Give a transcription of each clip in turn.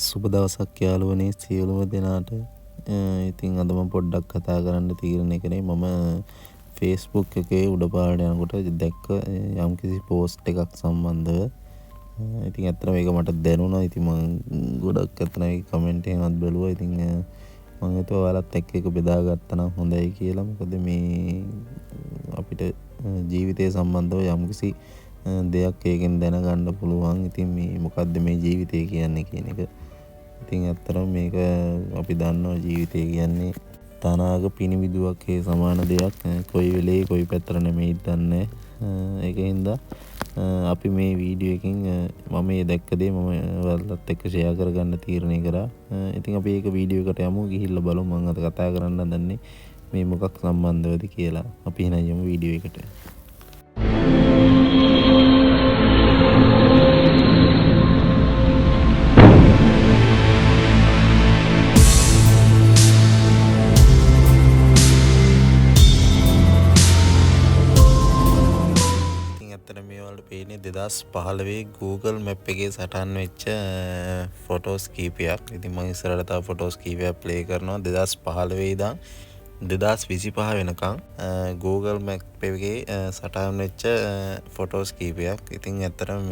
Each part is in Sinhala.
සුබ දවසක් යාළුවනේ සියලුම දෙනාට. ඉතින් අද මම පොඩ්ඩක් කතා කරන්න තීරණය කරේ මම Facebook එකේ උඩ පාරට යනකොට දැක්ක යම්කිසි පෝස්ට් එකක් සම්බන්ධව. ඉතින් ඇත්තට මේක මට දැනුණා. ඉතින් මම ගොඩක් අතන ඒ කමෙන්ට් එකවත් බැලුවා. ඉතින් මම හිතුවා ඔයාලත් එක්ක එක බෙදා ගත්තා නම් හොඳයි කියලා. මොකද මේ අපිට ජීවිතය සම්බන්ධව යම්කිසි දෙයක් ඒකෙන් දැනගන්න පුළුවන්. ඉතින් මේ මොකද්ද මේ ජීවිතය කියන්නේ කියන එක. ඉතින් ඇත්තටම මේක අපි දන්නවා ජීවිතය කියන්නේ තනාග පිනිවිදුවක් ඒ සමාන දෙයක්. කොයි වෙලේ කොයි පැත්තට නෙමෙයි දන්නේ. ඒකින්ද අපි මේ වීඩියෝ එකකින් මම මේ දැක්ක දේ මම ඔයාලත් එක්ක ෂෙයා කරගන්න තීරණය කරා. ඉතින් අපි ඒක වීඩියෝ එකට යමු ගිහිල්ලා බලමු මම අද කතා කරන්න හදන්නේ මේ මොකක් සම්බන්ධවද කියලා. අපි එහෙනම් යමු වීඩියෝ එකට. මේ වලට පේන්නේ 2015 Google Map එකේ සටහන් වෙච්ච ෆොටෝස් කීපයක්. ඉතින් මම ඉස්සරහට තව ෆොටෝස් කීපයක් ප්ලේ කරනවා 2015 ඉඳන් 2025 වෙනකන් Google Map එකේ සටහන් වෙච්ච ෆොටෝස් කීපයක්. ඉතින් ඇත්තටම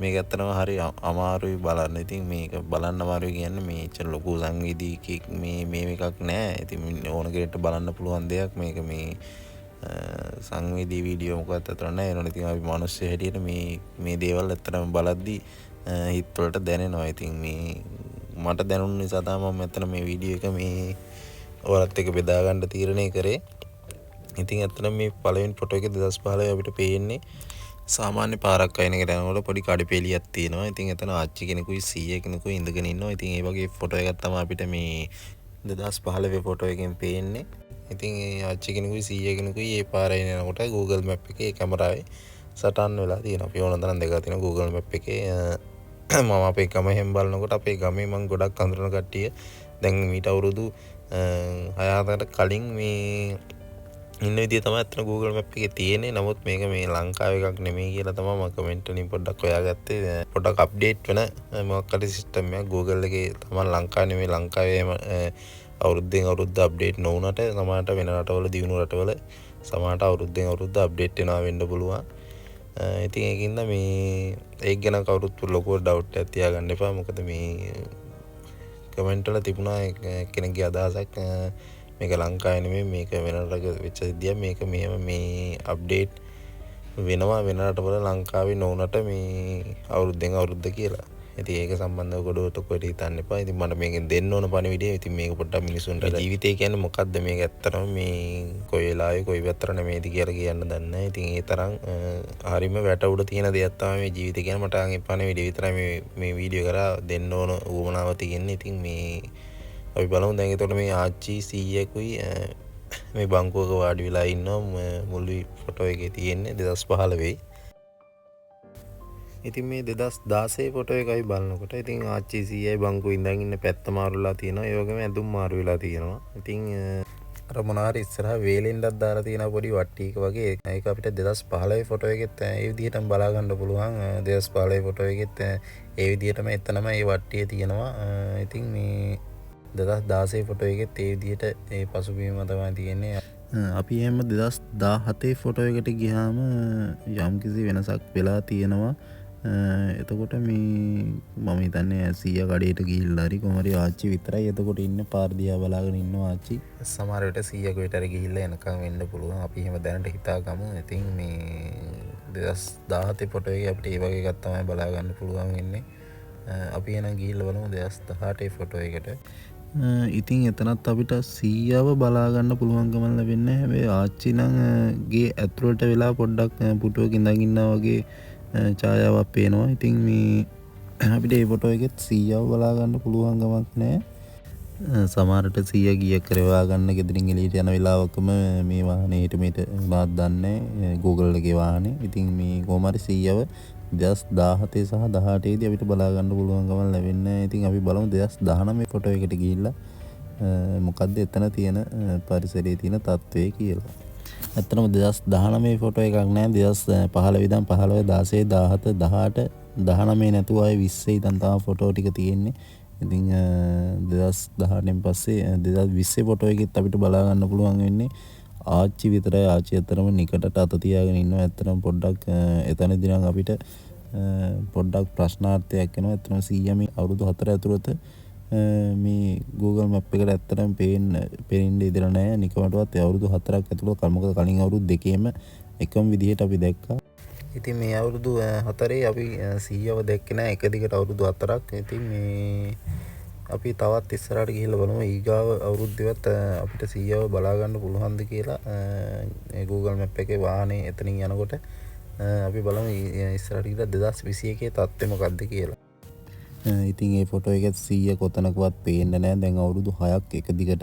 මේක ඇත්තටම හරි අමාරුයි බලන්න. ඉතින් මේක බලන්න අමාරුයි කියන්නේ මේ ලොකු සංවේදීකයක් මේ එකක් නෑ. ඉතින් ඕන කෙනෙක්ට බලන්න පුළුවන් දෙයක් මේක මේ සංවේදී වීඩියෝ මොකක්ද අතර නැහැ. ඒනොත් ඉතින් අපි මිනිස්සු හැටියට මේ දේවල් ඇත්තටම බලද්දි හිත වලට දැනෙනවා. ඉතින් මේ මට දැනුන නිසා තමයි මම ඇත්තට මේ වීඩියෝ එක මේ ඔයාලත් එක්ක බෙදා ගන්න තීරණය කරේ. ඉතින් ඇත්තටම මේ පළවෙනි ෆොටෝ එකේ 2015 අපිට පේන්නේ සාමාන්‍ය පාරක් අයින එකට යනකොට පොඩි කඩපෙලියක් තියෙනවා. ඉතින් එතන ආච්චි කෙනෙකුයි සීයා කෙනෙකුයි ඉඳගෙන ඉන්නවා. ඉතින් ඒ වගේ ෆොටෝ එකක් තමයි අපිට මේ 2015 ෆොටෝ එකෙන් පේන්නේ. ඉතින් ඒ ආච්චි කෙනෙකුයි සීයා කෙනෙකුයි ඒ පාරේ යනකොට Google Map එකේ කැමරාවේ සටහන් වෙලා තියෙනවා. අපි ඕන තරම් දෙකක් තියෙනවා Google Map එකේ. මම අපේ ගම හැම බලනකොට අපේ ගමේ මම ගොඩක් අඳුරන කට්ටිය දැන් මීට අවුරුදු 6-7කට කලින් මේ ඉන්න විදිය තමයි අතන Google Map එකේ තියෙන්නේ. නමුත් මේක මේ ලංකාවේ එකක් නෙමෙයි කියලා තමයි මම කමෙන්ට් වලින් පොඩ්ඩක් හොයාගත්තේ. පොඩ්ඩක් අප්ඩේට් වෙන මොකක් හරි සිස්ටම් එකක් Google එකේ තමයි. ලංකාවේ නෙමෙයි, ලංකාවේ අවුරුද්දෙන් අවුරුද්ද අප්ඩේට් නොවුනට සමහරට වෙන රටවල දියුණු රටවල සමහරට අවුරුද්දෙන් අවුරුද්ද අප්ඩේට් වෙනවා වෙන්න පුළුවන්. ඉතින් ඒකින්ද මේ ඒක ගැන කවුරුත් ලොකු ඩවුට් එකක් තියාගන්න එපා. මොකද මේ කමෙන්ට් වල තිබුණා කෙනෙක්ගේ අදහසක් මේක ලංකාවේ නෙමෙයි, මේක වෙන රටක වෙච්ච සිද්ධියක්. මේක මෙහෙම මේ අප්ඩේට් වෙනවා වෙන රටවල ලංකාවේ නොවුනට මේ අවුරුද්දෙන් අවුරුද්ද කියලා. ඉතින් ඒක සම්බන්ධව ගොඩට කොහෙට හිතන්න එපා. ඉතින් මට මේකෙන් දෙන්න ඕන පණිවිඩය. ඉතින් මේක පොඩ්ඩක් මිනිසුන්ට ජීවිතය කියන්නේ මොකද්ද මේක ඇත්තටම මේ කොයි වෙලාවෙ කොයි පැත්තට නෙමෙයිද කියලා කියන්න දන්නේ නැහැ. ඉතින් ඒ තරම් හරියම වැට උඩ තියෙන දෙයක් තමයි මේ ජීවිතය කියන්නේ. මට අංගේ පණිවිඩය විතරයි මේ වීඩියෝ කරා දෙන්න ඕන උවමනාව තියෙන්නේ. ඉතින් මේ අපි බලමු දැන් එතකොට මේ ආච්චි සීයකුයි මේ බංකුවක වාඩි වෙලා ඉන්නවා. මුළු ෆොටෝ එකේ තියෙන්නේ 2015. ඉතින් මේ 2016 ෆොටෝ එකයි බලනකොට ඉතින් ආච්චි සීයයි බංකුව ඉඳන් ඉන්න පැත්ත මාරුලා තියෙනවා. ඒ වගේම ඇඳුම් මාරු වෙලා තියෙනවා. ඉතින් අර මොනාරි ඉස්සරහා වේලෙන්ඩක් දාලා තියෙන පොඩි වට්ටියක වගේ ඒක අපිට 2015 ෆොටෝ එකෙත් ඒ විදිහටම බලා ගන්න පුළුවන්. 2015 ෆොටෝ එකෙත් ඒ විදිහටම එතනම ඒ වට්ටිය තියෙනවා. ඉතින් මේ 2016 ෆොටෝ එකෙත් ඒ විදිහට ඒ පසුබිම තමයි තියෙන්නේ. අපි එහෙම 2017 ෆොටෝ එකට ගියාම යම්කිසි වෙනසක් වෙලා තියෙනවා. එතකොට මේ මම හිතන්නේ සීයා කඩේට ගිහිල්ලා හරි කොහමරි ආච්චි විතරයි එතකොට ඉන්නේ. පාර දිහා බලාගෙන ඉන්නවා ආච්චි. සමහර විට සීයා කොහෙට ගිහිල්ලා එනකම් වෙන්න පුළුවන්. අපි එහෙම දැනට හිතාගමු. ඉතින් මේ 2017 ෆොටෝ එකේ අපිට ඒ වගේ එකක් තමයි බලා ගන්න පුළුවන් වෙන්නේ. අපි එහෙනම් ගිහිල්ලා බලමු 2018 ෆොටෝ එකට. ඉතින් එතනත් අපිට සීයාව බලා ගන්න පුළුවන්කම ලැබෙන්නේ. හැබැයි ආච්චි නම් ගේ ඇතුළට වෙලා පොඩ්ඩක් පුටුවක ඉඳන් ඉන්නා වගේ ඡායාවක් පේනවා. ඉතින් මේ අපිට මේ ෆොටෝ එකෙත් සීයාව බලා ගන්න පුළුවන් ගමක් නැහැ. සමහරට සීයා ගියක් කරවා ගන්න ගෙදරින් එළියට යන වෙලාවකම මේ වාහනේ හිට මෙට උනාත් දන්නේ Google එකේ වාහනේ. ඉතින් මේ කොහොම හරි සීයාව 2017 සහ 18 දී අපිට බලා ගන්න පුළුවන් ගමන් ලැබෙන්නේ. ඉතින් අපි බලමු 2019 ෆොටෝ එකට ගිහිල්ලා මොකද්ද එතන තියෙන පරිසරයේ තියෙන තත්ත්වය කියලා. ඇත්තටම 2019 ෆොටෝ එකක් නෑ. 2015 ඉඳන් 15 16 17 18 19 නැතුව ආයේ 20 ඉඳන් තමයි ෆොටෝ ටික තියෙන්නේ. ඉතින් 2018න් පස්සේ 2020 ෆොටෝ එකෙත් අපිට බලා ගන්න පුළුවන් වෙන්නේ ආච්චි විතරයි. ආච්චි ඇත්තටම නිකටට අත තියාගෙන ඉන්නවා. ඇත්තටම පොඩ්ඩක් එතනදී නම් අපිට පොඩ්ඩක් ප්‍රශ්නාර්ථයක් එනවා. ඇත්තටම 100 මේ අවුරුදු 4 ඇතුළත මේ Google Map එකට ඇත්තටම පේන්න ඉදලා නැහැ. නිකමටවත් අවුරුදු 4ක් ඇතුළත මොකද කලින් අවුරුදු දෙකේම එකම විදිහට අපි දැක්කා. ඉතින් මේ අවුරුදු 4 අපි 100ව දැක්කේ නැහැ. එක දිගට අවුරුදු 4ක්. ඉතින් මේ අපි තවත් ඉස්සරහට ගිහිල්ලා බලමු ඊගාව අවුරුද්දේවත් අපිට 100ව බලා ගන්න පුළුවන්ද කියලා. Google Map එකේ වාහනේ එතනින් යනකොට අපි බලමු ඉස්සරහට ගිහිල්ලා 2021 තත්ත්වය මොකක්ද කියලා. ඉතින් මේ ෆොටෝ එකත් 100 කොතනකවත් පේන්නේ නැහැ. දැන් අවුරුදු 6ක් එක දිගට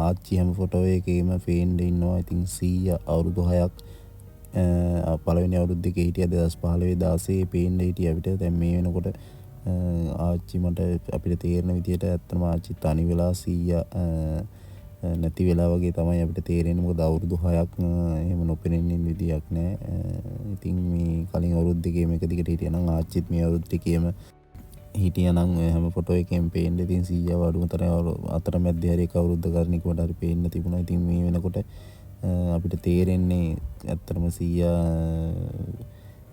ආච්චි හැම ෆොටෝ එකේම පේන්න ඉන්නවා. ඉතින් 100 අවුරුදු 6ක් පළවෙනි අවුරුද්දේ හිටියා 2015 16 පේන්න හිටියා අපිට. දැන් මේ වෙනකොට ආච්චි මට අපිට තේරෙන විදිහට ඇත්තම ආච්චි තනි වෙලා 100 නැති වෙලා වගේ තමයි අපිට තේරෙන්නේ. මොකද අවුරුදු 6ක් එහෙම නොපෙනෙන්න විදියක් නැහැ. ඉතින් මේ කලින් අවුරුදු දෙකේම එක දිගට හිටියා නම් ආච්චිත් මේ අවුරුදු දෙකේම හිටියා නම් හැම ෆොටෝ එකෙම පේන්න ඉතින් 100 අඩුම තරම් අතරමැද්දේ හරි එක අවුරුද්ද කරණිකවට හරි පේන්න තිබුණා. ඉතින් මේ වෙනකොට අපිට තේරෙන්නේ ඇත්තටම 100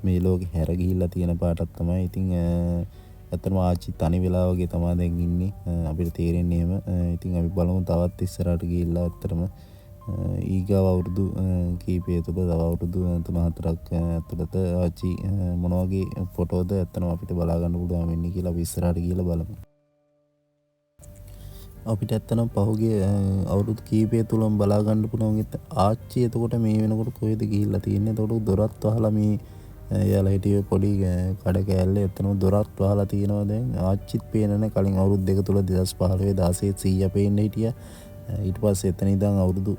මේ ලෝකේ හැර ගිහිල්ලා තියෙන පාටක් තමයි. ඉතින් ඇත්තටම ආච්චි තනි වෙලා වගේ තමයි දැන් ඉන්නේ. අපිට තේරෙන්නේ එහෙම. ඉතින් අපි බලමු තවත් ඉස්සරහට ගිහිල්ලා ඇත්තටම ඊගාව අවුරුදු කීපය තුළ තව අවුරුදු 3-4ක් ඇතුළත ආච්චි මොන වගේ ෆොටෝද ඇත්තටම අපිට බලා ගන්න පුළුවන් වෙන්නේ කියලා අපි ඉස්සරහට ගිහිල්ලා බලමු. අපිට ඇත්තටම පහුගිය අවුරුදු කීපය තුලම බලා ගන්න පුළුවන් ආච්චි එතකොට මේ වෙනකොට කොහෙද ගිහිල්ලා තියෙන්නේ. එතකොට දොරත් වහලා මේ එයාලා හිටියේ පොඩි කඩ කෑල්ලේ ඇත්තටම දොරත් වහලා තියෙනවා. දැන් ආච්චිත් පේන්නේ නැහැ. කලින් අවුරුදු දෙක තුල 2015 16 100 පේන්න හිටියා. ඊට පස්සේ එතන ඉඳන් අවුරුදු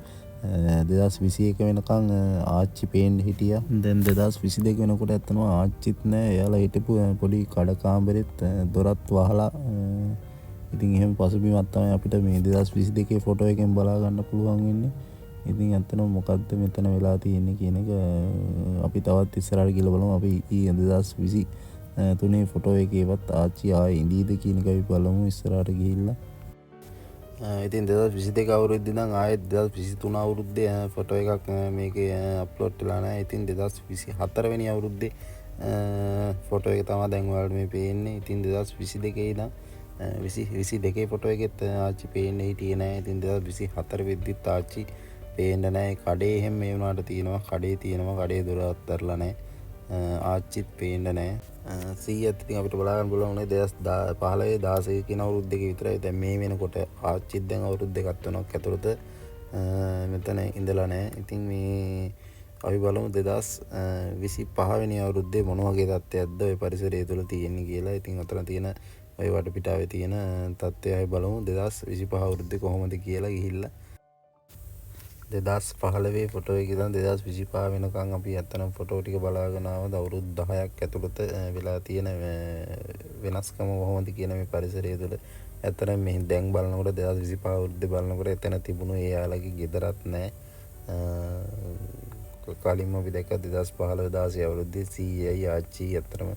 2021 වෙනකන් ආච්චි පේන්න හිටියා. දැන් 2022 වෙනකොට ඇත්තම ආච්චිත් නෑ. එයාලා හිටපු පොඩි කඩ කාමරෙත් දොරත් වහලා ඉතින් එහෙම පසුබිමක් තමයි අපිට මේ 2022 ෆොටෝ එකෙන් බලා ගන්න පුළුවන් වෙන්නේ. ඉතින් ඇත්තටම මොකද්ද මෙතන වෙලා තියෙන්නේ කියන එක අපි තවත් ඉස්සරහට ගිහලා බලමු. අපි 2023 ෆොටෝ එකේවත් ආච්චි ආයේ ඉඳීද කියන එක අපි බලමු ඉස්සරහට ගිහිල්ලා. ඉතින් 2022 අවුරුද්දේ නම් ආයෙත් 2023 අවුරුද්දේ ෆොටෝ එකක් මේකේ අප්ලෝඩ් වෙලා නැහැ. ඉතින් 2024 වෙනි අවුරුද්දේ ෆොටෝ එක තමයි දැන් ඔයාලට මේ පේන්නේ. ඉතින් 2022 ඉඳන් 22 ෆොටෝ එකෙත් ආච්චි පේන්නේ හිටියේ නැහැ. ඉතින් 2024 වෙද්දිත් ආච්චි පේන්න නැහැ. කඩේ එහෙම මේ වුණාට තියෙනවා. කඩේ තියෙනවා. කඩේ දොර අත්හැරලා නැහැ. ආච්චිත් පේන්න නැහැ. 100ත් ඉතින් අපිට බලා ගන්න පුළුවන් උනේ 2015 16 කියන අවුරුදු දෙක විතරයි. දැන් මේ වෙනකොට ආච්චිත් දැන් අවුරුදු දෙකක් වෙනක් ඇතුළත මෙතන ඉඳලා නැහැ. ඉතින් මේ අපි බලමු 2025 වෙනි අවුරුද්දේ මොන වගේ තත්ත්වයක්ද ඔය පරිසරය තුළ තියෙන්නේ කියලා. ඉතින් අතන තියෙන ඔය වටපිටාවේ තියෙන තත්ත්වය අපි බලමු 2025 අවුරුද්දේ කොහොමද කියලා ගිහිල්ලා. 2015 ෆොටෝ එක ඉඳන් 2025 වෙනකන් අපි ඇත්තනම් ෆොටෝ ටික බලාගෙන ආවද අවුරුදු 10ක් ඇතුළත වෙලා තියෙන වෙනස්කම කොහොමද කියන මේ පරිසරය තුළ ඇත්තනම් මේ දැන් බලනකොට 2025 අවුරුද්දේ බලනකොට එතන තිබුණු ඒ යාළගේ ගෙදරත් නැහැ. කලින්ම අපි දැක්ක 2015 16 අවුරුද්දේ සීයයි ආච්චි ඇත්තටම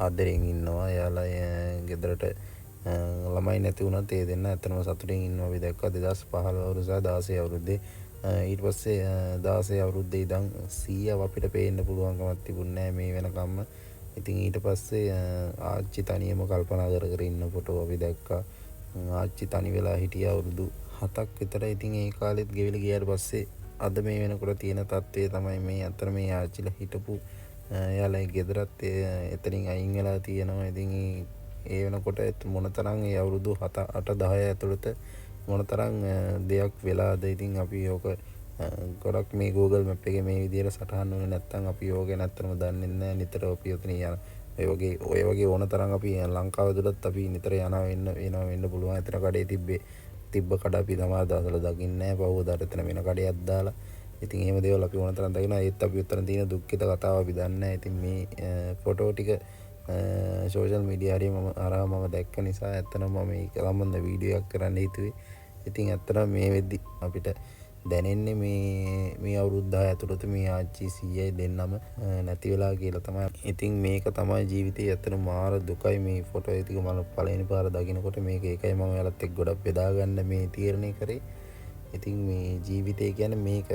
ආදරෙන් ඉන්නවා. එයාලා ගෙදරට ළමයි නැති වුණත් ඒ දෙන්න ඇත්තටම සතුටින් ඉන්නවා. අපි දැක්කා 2015 අවුරුද්ද සහ 16 අවුරුද්දේ. ඊට පස්සේ 16 අවුරුද්දේ ඉඳන් 100ව අපිට පේන්න පුළුවන්කමක් තිබුණේ නැහැ මේ වෙනකම්ම. ඉතින් ඊට පස්සේ ආච්චි තනියම කල්පනා කර කර ඉන්න ෆොටෝ අපි දැක්කා. ආච්චි තනි වෙලා හිටියා අවුරුදු 7ක් විතර. ඉතින් ඒ කාලෙත් ගෙවිලා ගියාට පස්සේ අද මේ වෙනකොට තියෙන තත්ත්වය තමයි මේ අතර මේ ආච්චිලා හිටපු එයාලා ගෙදරත් එතනින් අයින් වෙලා තියෙනවා. ඉතින් ඒ වෙනකොට මොනතරම් ඒ අවුරුදු 7 8 10 ඇතුළත මොනතරම් දෙයක් වෙලාද. ඉතින් අපි ඕක ගොඩක් මේ Google Map එකේ මේ විදිහට සටහන් වුණේ නැත්නම් අපි ඕක නැත්තරම දන්නේ නැහැ. නිතර අපි ඔතන යන ඔය වගේ ඕන තරම් අපි ලංකාව තුලත් අපි නිතර යනවා වෙන්න පුළුවන්. එතන කඩේ තිබ්බ කඩ අපි තමයි දාලා දකින්නේ නැහැ. පහුවදාට එතන වෙන කඩයක් දාලා. ඉතින් එහෙම දේවල් අපි ඕන තරම් දකිනවා. ඒත් අපි උතන තියෙන දුක්ඛිත කතාව අපි දන්නේ නැහැ. ඉතින් මේ ෆොටෝ ටික සෝෂල් මීඩියා හරි මම දැක්ක නිසා ඇත්තටම මම මේක සම්බන්ධ වීඩියෝ එකක් කරන්න හිතුවේ. ඉතින් ඇත්තටම මේ වෙද්දි අපිට දැනෙන්නේ මේ අවුරුදු 10 ඇතුළත මේ ආච්චි සීයයි දෙන්නම නැති වෙලා කියලා තමයි. ඉතින් මේක තමයි ජීවිතේ ඇත්තට මාර දුකයි මේ ෆොටෝ එක මම පළවෙනි පාර දකින්නකොට මේක ඒකයි මම ඔයාලත් එක්ක ගොඩක් බෙදා ගන්න මේ තීරණය කරේ. ඉතින් මේ ජීවිතය කියන්නේ මේක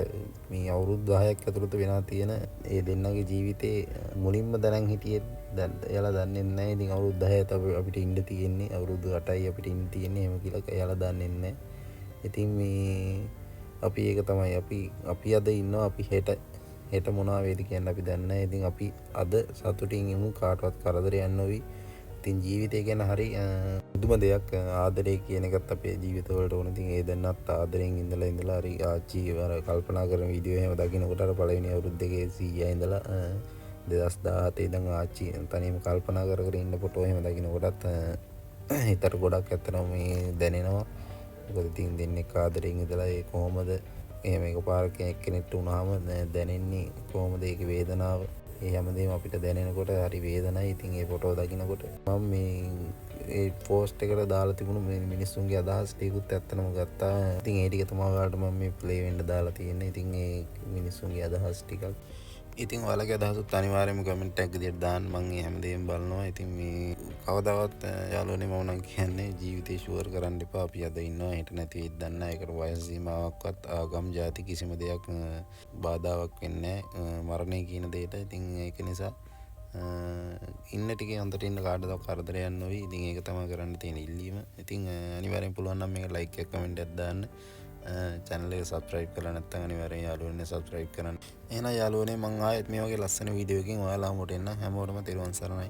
මේ අවුරුදු 10ක් ඇතුළත වෙනා තියෙන ඒ දෙන්නගේ ජීවිතේ මුලින්ම දැනන් හිටියේ දැන් එයාලා දන්නේ නැහැ. ඉතින් අවුරුදු 10 අපිට ඉන්න තියෙන්නේ අවුරුදු 8යි අපිට ඉන්න තියෙන්නේ එහෙම කියලා එයාලා දන්නේ නැහැ. ඉතින් මේ අපි ඒක තමයි අපි අද ඉන්නවා අපි හෙට මොනවා වේද කියන්න අපි දන්නේ නැහැ. ඉතින් අපි අද සතුටින් ඉමු කාටවත් කරදරයක් නොවි. ඉතින් ජීවිතය ගැන හරි පුදුම දෙයක් ආදරය කියන එකත් අපේ ජීවිතවලට ඕන. ඉතින් ඒ දැන්නත් ආදරෙන් ඉඳලා හරි ආච්චි අර කල්පනා කරන වීඩියෝ එහෙම දකින්නකොට අර පළවෙනි අවුරුදු දෙකේ සීයා ඉඳලා 2017 ඉඳන් ආච්චි තනියම කල්පනා කර ඉන්න ෆොටෝ එහෙම දකින්නකොටත් හිතට ගොඩක් ඇත්තටම මේ දැනෙනවා. මොකද ඉතින් දෙන්නේ ආදරෙන් ඉඳලා ඒ කොහොමද එහෙම එකපාරක එක්කෙනෙක්ට වුණාම දැනෙන්නේ කොහොමද ඒකේ වේදනාව ඒ හැමදේම අපිට දැනෙනකොට හරි වේදනයි. ඉතින් ඒ ෆොටෝ දකින්නකොට මම මේ ඒ පෝස්ට් එකට දාලා තිබුණු මේ මිනිස්සුන්ගේ අදහස් ටිකකුත් ඇත්තනම ගත්තා. ඉතින් ඒ ටික තමයි ඔයාලට මම මේ ප්ලේ වෙන්න දාලා තියෙන්නේ. ඉතින් ඒ මිනිස්සුන්ගේ අදහස් ටිකක් ඉතින් ඔයාලගේ අදහසත් අනිවාර්යයෙන්ම කමෙන්ට් එකක් විදියට දාන්න. මම මේ හැමදේම බලනවා. ඉතින් මේ කවදාවත් යාළුවනේ මම නම් කියන්නේ ජීවිතේ ෂුවර් කරන්න එපා. අපි අද ඉන්නවා හෙට නැති වෙයිද දන්නේ නැහැ. ඒකට වයස සීමාවක්වත් ආගම් ಜಾති කිසිම දෙයක් බාධාවක් වෙන්නේ නැහැ මරණය කියන දෙයට. ඉතින් ඒක නිසා ඉන්න ටිකේ හොඳට ඉන්න කාටවත් කරදරයක් නොවි. ඉතින් ඒක තමයි කරන්න තියෙන ඉල්ලීම. ඉතින් අනිවාර්යෙන් පුළුවන් නම් මේක ලයික් එකක් කමෙන්ට් එකක් දාන්න. channel එක subscribe කරලා නැත්නම් අනිවාර්යෙන් යාළුවනේ subscribe කරන්න. එහෙනම් යාළුවනේ මම ආයෙත් මේ වගේ ලස්සන වීඩියෝ එකකින් ඔයාලා හමුවට එන්න. හැමෝටම තෙරුවන් සරණයි.